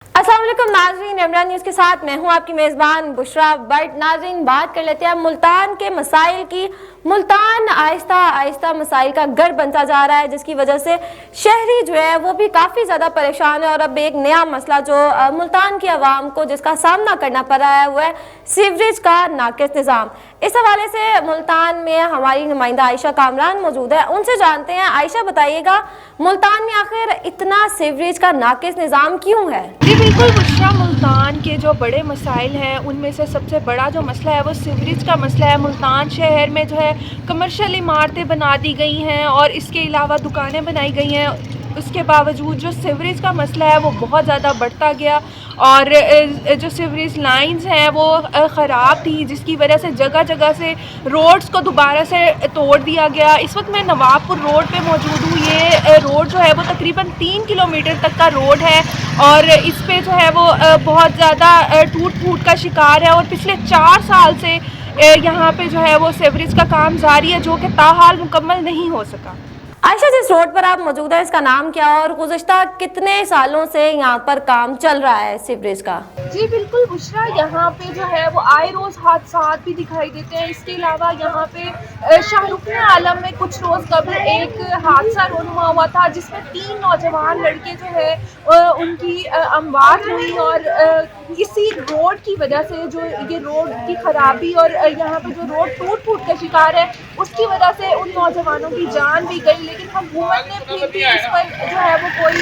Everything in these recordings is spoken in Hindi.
अस्सलाम वालेकुम नाजरीन, इमरान न्यूज़ के साथ मैं हूं आपकी मेज़बान बुशरा बट। नाजरीन, बात कर लेते हैं मुल्तान के मसाइल की। मुल्तान आहिस्ता आहिस्ता मसाइल का गढ़ बनता जा रहा है, जिसकी वजह से शहरी जो है वो भी काफ़ी ज़्यादा परेशान है। और अब एक नया मसला जो मुल्तान की आवाम को जिसका सामना करना पड़ रहा है वो है सीवरेज का नाकिस निज़ाम। इस हवाले से मुल्तान में हमारी नुमाइंदा आयशा कामरान मौजूद है, उनसे जानते हैं। आयशा, बताइएगा मुल्तान में आखिर इतना सीवरेज का नाकिस निज़ाम क्यों है? जी बिल्कुल बुशरा, मुल्तान के जो बड़े मसाइल हैं उनमें से सबसे बड़ा जो मसला है वो सीवरेज का मसला है। मुल्तान शहर में जो है कमर्शियल इमारतें बना दी गई हैं और इसके अलावा दुकानें बनाई गई हैं। उसके बावजूद जो सीवरेज का मसला है वो बहुत ज़्यादा बढ़ता गया और जो सीवरेज लाइंस हैं वो ख़राब थी, जिसकी वजह से जगह जगह से रोड्स को दोबारा से तोड़ दिया गया। इस वक्त मैं नवाबपुर रोड पे मौजूद हूँ। ये रोड जो है वो तकरीबन 3 किलोमीटर तक का रोड है और इस पे जो है वो बहुत ज़्यादा टूट फूट का शिकार है। और पिछले 4 साल से यहाँ पे जो है वो सीवरेज का काम जारी है, जो कि ताहाल मुकम्मल नहीं हो सका। आयशा, जिस रोड पर आप मौजूद है इसका नाम क्या है और गुज़िश्ता कितने सालों से यहाँ पर काम चल रहा है सीवरेज का? जी बिल्कुल बुशरा, यहाँ पे जो है वो आए रोज़ हादसात भी दिखाई देते हैं। इसके अलावा यहाँ पे शाहरुख आलम में कुछ रोज़ कबल एक हादसा रोनुमा हुआ था, जिसमें 3 नौजवान लड़के जो है उनकी अमवात हुई। और इसी रोड की वजह से जो ये रोड की ख़राबी और यहाँ पे जो रोड टूट फूट का शिकार है उसकी वजह से उन नौजवानों की जान भी गई। लेकिन हुकूमत ने फिर भी इस पर जो है वो कोई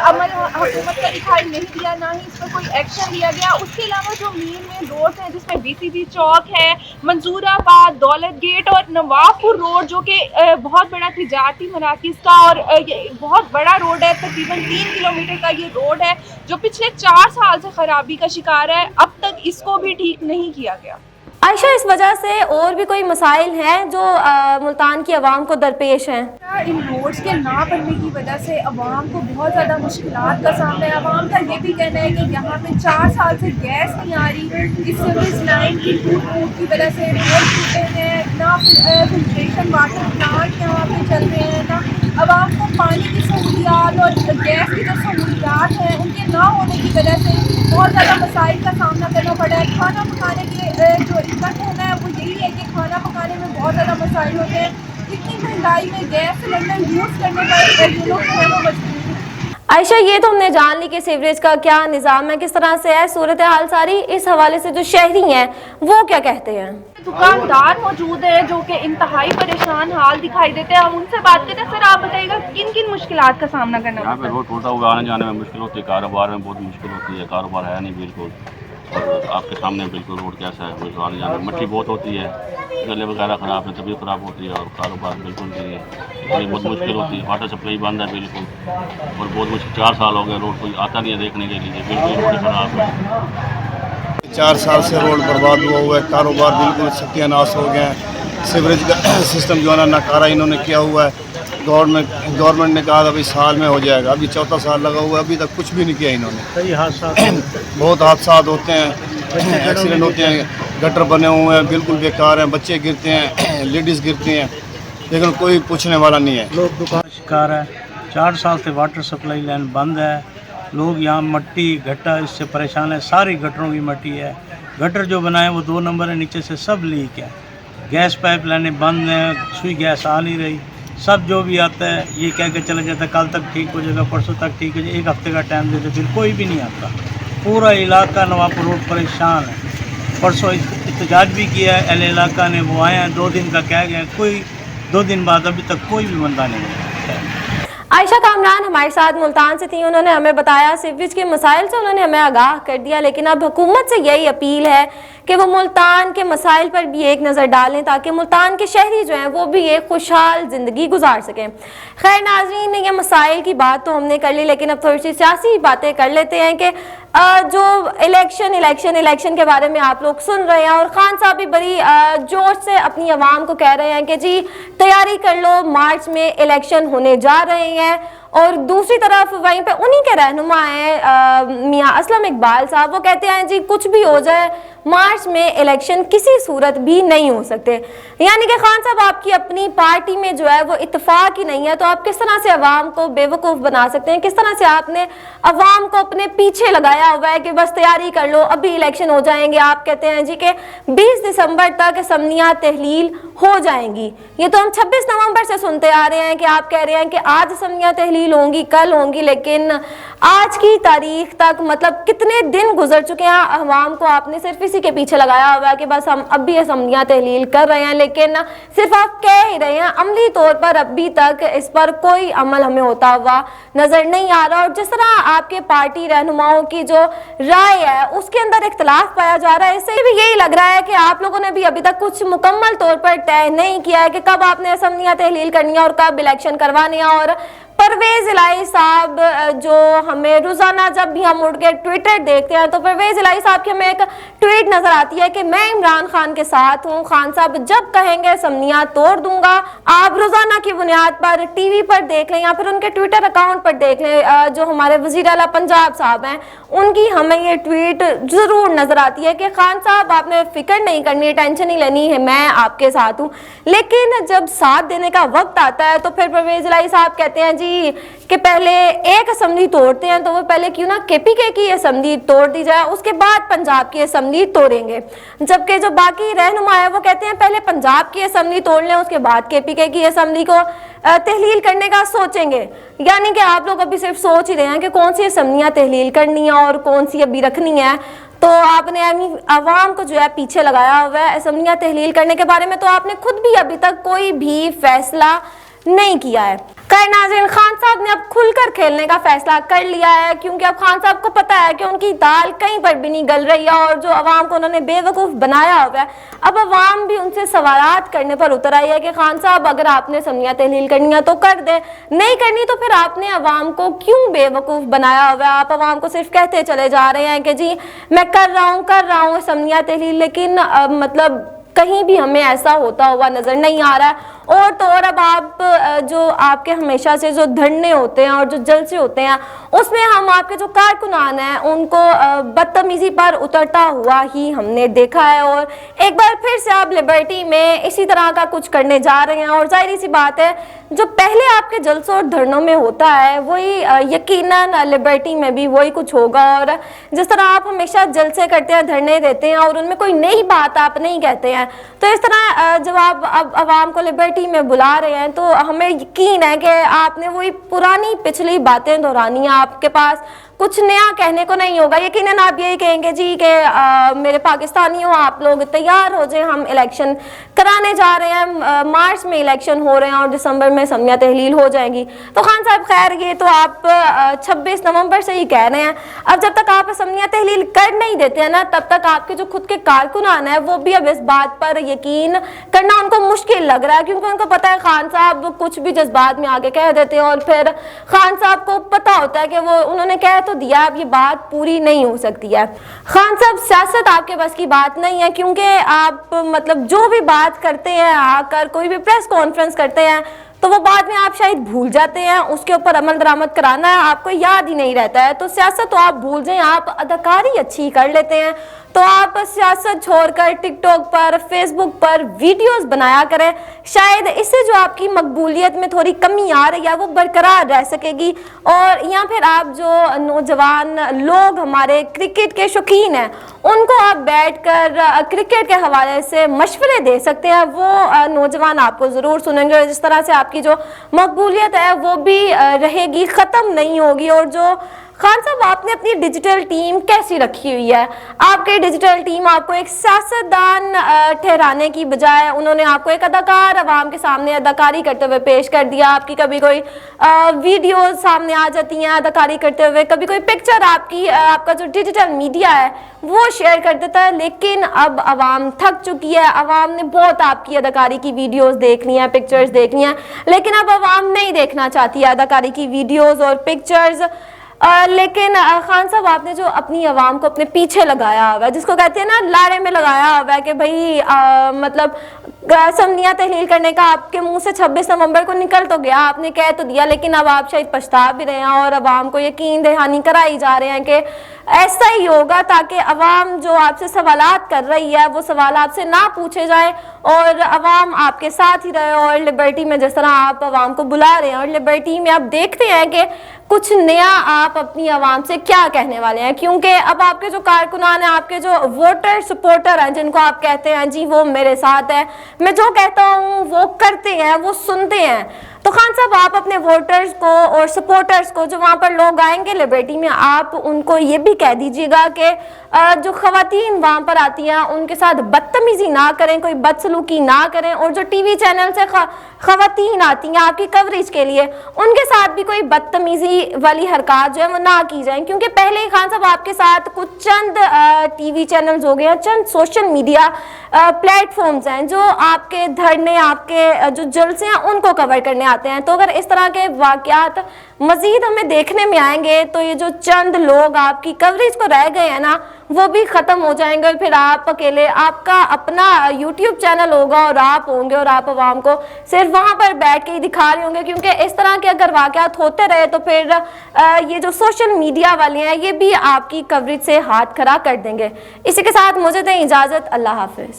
अमल हुकूमत का दिखाई नहीं दिया, ना ही इस पर कोई एक्शन लिया गया। उसके अलावा जो मेन रोड हैं जिसमें BCB चौक है, मंजूराबाद, दौलत गेट और नवाबपुर रोड, जो कि बहुत बड़ा तिजारती मराकिज़ का और बहुत बड़ा रोड है, तकरीबन 3 किलोमीटर का ये रोड है जो पिछले 4 साल से ख़राबी का शिकार है। अब तक इसको भी ठीक नहीं किया गया। आयशा, इस वजह से और भी कोई मसाइल हैं जो मुल्तान की आवाम को दरपेश हैं? इन रोड्स के ना बनने की वजह से आवाम को बहुत ज़्यादा मुश्किलात का सामना है। आवाम का ये भी कहना है कि यहाँ पे 4 साल से गैस नहीं आ रही। इस सीवरेज लाइन की टूट फूट की वजह से रोड टूटे हैं, ना फिल्ट्रेशन वाटर प्लांट यहाँ पे चल रहे हैं, ना आवाम को पानी की सहूलियात और गैस की जो सहूलियात हैं उनके ना होने की वजह से बहुत ज़्यादा मसाइल का सामना करना पड़ा है। खाना पकाने के जो इनका कहना है वो यही है कि खाना पकाने में बहुत ज़्यादा मसाइल होते हैं। इतनी महंगाई में गैस सिलेंडर यूज़ करने पर ये लोग जो है वो मजबूर हैं। आयशा, ये तो हमने जान ली कि सीवरेज का क्या निज़ाम है, किस तरह से है सूरत हाल सारी। इस हवाले से जो शहरी हैं वो क्या कहते हैं? दुकानदार मौजूद है जो कि इंतहाई परेशान हाल दिखाई देते हैं। हम उनसे बात करते हैं। सर, आप बताइएगा किन किन मुश्किलात का सामना करना यहाँ पे रोड टूटा हुआ, आने जाने में मुश्किल होती है, कारोबार में बहुत मुश्किल होती है, कारोबार है नहीं बिल्कुल। और आपके सामने बिल्कुल रोड कैसा है, बिल्कुल आने जाने में मट्टी बहुत होती है, गले वगैरह ख़राब है, तबीयत ख़राब होती है और कारोबार बिल्कुल नहीं है, इसलिए बहुत मुश्किल होती है। वाटर सप्लाई बंद है बिल्कुल और बहुत मुश्किल। 4 साल हो गए, रोड कोई आता नहीं है देखने के लिए, बिल्कुल रोड ख़राब है। 4 साल से रोड बर्बाद हुआ है, कारोबार बिल्कुल सत्यानाश हो गया है। सीवरेज का सिस्टम जो है ना नकारा इन्होंने किया हुआ है। गवर्नमेंट ने कहा था भाई साल में हो जाएगा, अभी 4था साल लगा हुआ है, अभी तक कुछ भी नहीं किया इन्होंने। कई हादसा बहुत हादसा होते हैं, एक्सीडेंट होते हैं, गटर बने हुए हैं बिल्कुल बेकार हैं, बच्चे गिरते हैं, लेडीज़ गिरती हैं, लेकिन कोई पूछने वाला नहीं है। लोग दुकान शिकार है। 4 साल से वाटर सप्लाई लाइन बंद है। लोग यहाँ मट्टी गड्ढा इससे परेशान है। सारी गटरों की मट्टी है। गटर जो बनाए वो 2 नंबर है, नीचे से सब लीक है। गैस पाइप लाइनें बंद हैं, सुई गैस आ नहीं रही। सब जो भी आता है ये कह के चला जाता है कल तक ठीक हो जाएगा, परसों तक ठीक हो जाएगा, 1 हफ्ते का टाइम देते, फिर कोई भी नहीं आता। पूरा इलाका नवाबपुर रोड परेशान है। परसों एहतजाज भी किया है, एल इलाका ने, वो आए हैं 2 दिन का कह गए, कोई 2 दिन बाद अभी तक कोई भी बंदा नहीं है। आयशा कामरान हमारे साथ मुल्तान से थी, उन्होंने हमें बताया सीवरेज के मसाइल से उन्होंने हमें आगाह कर दिया। लेकिन अब हुकूमत से यही अपील है कि वो मुल्तान के मसाइल पर भी एक नज़र डालें ताकि मुल्तान के शहरी जो हैं वो भी एक खुशहाल ज़िंदगी गुजार सकें। खैर नाज़रीन, ये मसाइल की बात तो हमने कर ली, लेकिन अब थोड़ी सी सियासी बातें कर लेते हैं कि जो इलेक्शन के बारे में आप लोग सुन रहे हैं और खान साहब भी बड़ी जोश से अपनी आवाम को कह रहे हैं कि जी तैयारी कर लो, मार्च में इलेक्शन होने जा रहे हैं। और दूसरी तरफ वहीं पे उन्हीं के रहनुमा हैं मियां असलम इकबाल साहब, वो कहते हैं जी कुछ भी हो जाए मार्च में इलेक्शन किसी सूरत भी नहीं हो सकते। यानी कि खान साहब आपकी अपनी पार्टी में जो है वो इत्तेफाक ही नहीं है, तो आप किस तरह से अवाम को बेवकूफ़ बना सकते हैं? किस तरह से आपने अवाम को अपने पीछे लगाया हुआ है कि बस तैयारी कर लो अभी इलेक्शन हो जाएंगे। आप कहते हैं जी कि 20 दिसंबर तक असम्बलियाँ तहलील हो जाएंगी। ये तो हम 26 नवंबर से सुनते आ रहे हैं कि आप कह रहे हैं कि आज असम्बलियाँ तहलील होंगी, कल होंगी, लेकिन आज की तारीख तक मतलब कितने दिन गुजर चुके हैं, अवाम को आपने सिर्फ इसी के पीछे लगाया हुआ है कि बस हम अब भी असम्बलियाँ तहलील कर रहे हैं, लेकिन सिर्फ आप कह ही रहे हैं। अमली तौर पर अभी तक इस पर कोई अमल हमें होता हुआ नजर नहीं आ रहा। और जिस तरह आपके पार्टी रहनुमाओं की जो राय है उसके अंदर इख्तलाफ पाया जा रहा है, इससे भी यही लग रहा है कि आप लोगों ने भी अभी तक कुछ मुकम्मल तौर पर तय नहीं किया है कि कब आपने असम्बलियाँ तहलील करनी है और कब इलेक्शन करवाने हैं। और परवेज इलाही साहब जो हमें रोजाना जब भी हम उठ के ट्विटर देखते हैं तो परवेज इलाही साहब की हमें एक ट्वीट नजर आती है कि मैं इमरान खान के साथ हूँ, खान साहब जब कहेंगे असम्बलियाँ तोड़ दूंगा। आप रोजाना की बुनियाद पर टीवी पर देख लें या फिर उनके ट्विटर अकाउंट पर देख लें, जो हमारे वजीर आला पंजाब साहब हैं उनकी हमें ये ट्वीट जरूर नजर आती है कि खान साहब आपने फिक्र नहीं करनी, टेंशन नहीं लेनी है, मैं आपके साथ हूँ। लेकिन जब साथ देने का वक्त आता है तो फिर परवेज इलाही साहब कहते हैं कि पहले एक असेंबली तोड़ते हैं तो वो पहले क्यों ना केपीके की असेंबली तोड़ दी जाए, उसके बाद पंजाब की असेंबली तोड़ेंगे। जबकि जो बाकी रहनुमा है वो कहते हैं पहले पंजाब की असेंबली तोड़ लें, उसके बाद केपीके की असेंबली को तहलील करने का सोचेंगे। यानी कि आप लोग अभी सिर्फ सोच ही रहे हैं कि कौन सी असेंबलियाँ तहलील करनी है और कौन सी अभी रखनी है। तो आपने अवाम को जो है पीछे लगाया हुआ है असेंबलियाँ तहलील करने के बारे में, तो आपने खुद भी अभी तक कोई भी फैसला नहीं किया है। खैर नाज़रीन, खान साहब ने अब खुलकर खेलने का फैसला कर लिया है, क्योंकि अब खान साहब को पता है कि उनकी दाल कहीं पर भी नहीं गल रही है और जो अवाम को उन्होंने बेवकूफ़ बनाया हुआ है, अब अवाम भी उनसे सवालात करने पर उतर आई है कि खान साहब अगर आपने असम्बलियाँ तहलील करनी है तो कर दे, नहीं करनी तो फिर आपने अवाम को क्यों बेवकूफ़ बनाया हुआ है। आप अवाम को सिर्फ कहते चले जा रहे हैं कि जी मैं कर रहा हूँ असम्बलियाँ तहलील, लेकिन मतलब कहीं भी हमें ऐसा होता हुआ नज़र नहीं आ रहा है। और तो और अब आप जो आपके हमेशा से जो धरने होते हैं और जो जलसे होते हैं उसमें हम आपके जो कारकुनान हैं उनको बदतमीज़ी पर उतरता हुआ ही हमने देखा है। और एक बार फिर से आप लिबर्टी में इसी तरह का कुछ करने जा रहे हैं। और जाहिर सी बात है जो पहले आपके जलसों और धरनों में होता है वही यकीनन लिबर्टी में भी वही कुछ होगा। और जिस तरह आप हमेशा जलसे करते हैं, धरने देते हैं और उनमें कोई नई बात आप नहीं कहते हैं, तो इस तरह जब आप अब आवाम को लिबर्टी में बुला रहे हैं तो हमें यकीन है कि आपने वही पुरानी पिछली बातें दोहरानी है, आपके पास कुछ नया कहने को नहीं होगा। यकीनन आप यही कहेंगे जी कि मेरे पाकिस्तानियों आप लोग तैयार हो जाए, हम इलेक्शन कराने जा रहे हैं, मार्च में इलेक्शन हो रहे हैं और दिसंबर में असम्बलियाँ तहलील हो जाएंगी। तो खान साहब खैर ये तो आप 26 नवंबर से ही कह रहे हैं। अब जब तक आप असम्बलियाँ तहलील कर नहीं देते हैं ना, तब तक आपके जो खुद के कारकुनान है वो भी अब इस बात पर यकीन करना उनको मुश्किल लग रहा है, क्योंकि उनको पता है खान साहब कुछ भी जज्बात में आगे कह देते हैं और फिर खान साहब को पता होता है कि वो उन्होंने कह तो दिया, अब ये बात पूरी नहीं हो सकती है। खान साहब सियासत आपके बस की बात नहीं है, क्योंकि आप मतलब जो भी बात करते हैं, आकर कोई भी प्रेस कॉन्फ्रेंस करते हैं तो वो बाद में आप शायद भूल जाते हैं, उसके ऊपर अमल दरामद कराना है आपको याद ही नहीं रहता है। तो सियासत तो आप भूल जाएं, आप अदाकारी अच्छी कर लेते हैं, तो आप सियासत छोड़कर टिकटॉक पर, फेसबुक पर वीडियोस बनाया करें। शायद इससे जो आपकी मकबूलियत में थोड़ी कमी आ रही है वो बरकरार रह सकेगी। और या फिर आप जो नौजवान लोग हमारे क्रिकेट के शौकीन हैं उनको आप बैठकर क्रिकेट के हवाले से मशवरे दे सकते हैं, वो नौजवान आपको ज़रूर सुनेंगे और जिस तरह से आपकी जो मकबूलियत है वो भी रहेगी, ख़त्म नहीं होगी। और जो खान साहब आपने अपनी डिजिटल टीम कैसी रखी हुई है, आपकी डिजिटल टीम आपको एक सियासतदान ठहराने की बजाय उन्होंने आपको एक अदाकार आवाम के सामने अदाकारी करते हुए पेश कर दिया। आपकी कभी कोई वीडियो सामने आ जाती हैं अदाकारी करते हुए, कभी कोई पिक्चर आपकी आपका जो डिजिटल मीडिया है वो शेयर कर देता है। लेकिन अब आवाम थक चुकी है, आवाम ने बहुत आपकी अदाकारी की वीडियोस देखनी है, पिक्चर्स देखनी है, लेकिन अब आवाम नहीं देखना चाहती है अदाकारी की वीडियोस और पिक्चर्स। लेकिन खान साहब आपने जो अपनी आवाम को अपने पीछे लगाया हुआ है, जिसको कहते हैं ना लाड़े में लगाया हुआ है कि भाई मतलब असम्बलियाँ तहलील करने का आपके मुंह से 26 नवंबर को निकल तो गया, आपने कह तो दिया, लेकिन अब आप शायद पछता भी रहे हैं और अवाम को यकीन दहानी कराई जा रहे हैं कि ऐसा ही होगा ताकि अवाम जो आपसे सवालात कर रही है वो सवाल आपसे ना पूछे जाए और अवाम आपके साथ ही रहे। और लिबर्टी में जिस तरह आप अवाम को बुला रहे हैं और लिबर्टी में आप देखते हैं कि कुछ नया आप अपनी आवाम से क्या कहने वाले हैं, क्योंकि अब आपके जो कारकुनान हैं, आपके जो वोटर सपोर्टर हैं, जिनको आप कहते हैं जी वो मेरे साथ है, मैं जो कहता हूँ वो करते हैं, वो सुनते हैं, तो खान साहब आप अपने वोटर्स को और सपोर्टर्स को जो वहाँ पर लोग आएंगे लिबर्टी में, आप उनको ये भी कह दीजिएगा कि जो खवातीन वहाँ पर आती हैं उनके साथ बदतमीजी ना करें, कोई बदसलूकी ना करें, और जो टीवी चैनल से खवातीन आती हैं आपकी कवरेज के लिए उनके साथ भी कोई बदतमीजी वाली हरकत जो है वो ना की जाए। क्योंकि पहले ही खान साहब आपके साथ कुछ चंद टीवी चैनल्स हो गए हैं, चंद सोशल मीडिया प्लेटफॉर्म्स हैं जो आपके धरने, आपके जो जलसे हैं उनको कवर करने आते हैं। तो अगर इस तरह के वाकयात मजीद हमें देखने में आएंगे तो ये जो चंद लोग आपकी कवरेज को रह गए हैं ना वो भी ख़त्म हो जाएंगे और फिर आप अकेले, आपका अपना यूट्यूब चैनल होगा और आप होंगे और आप आवाम को सिर्फ वहाँ पर बैठ के ही दिखा रहे होंगे। क्योंकि इस तरह के अगर वाकयात होते रहे तो फिर ये जो सोशल मीडिया वाले हैं ये भी आपकी कवरेज से हाथ खड़ा कर देंगे। इसी के साथ मुझे दें इजाज़त, अल्लाह हाफिज़।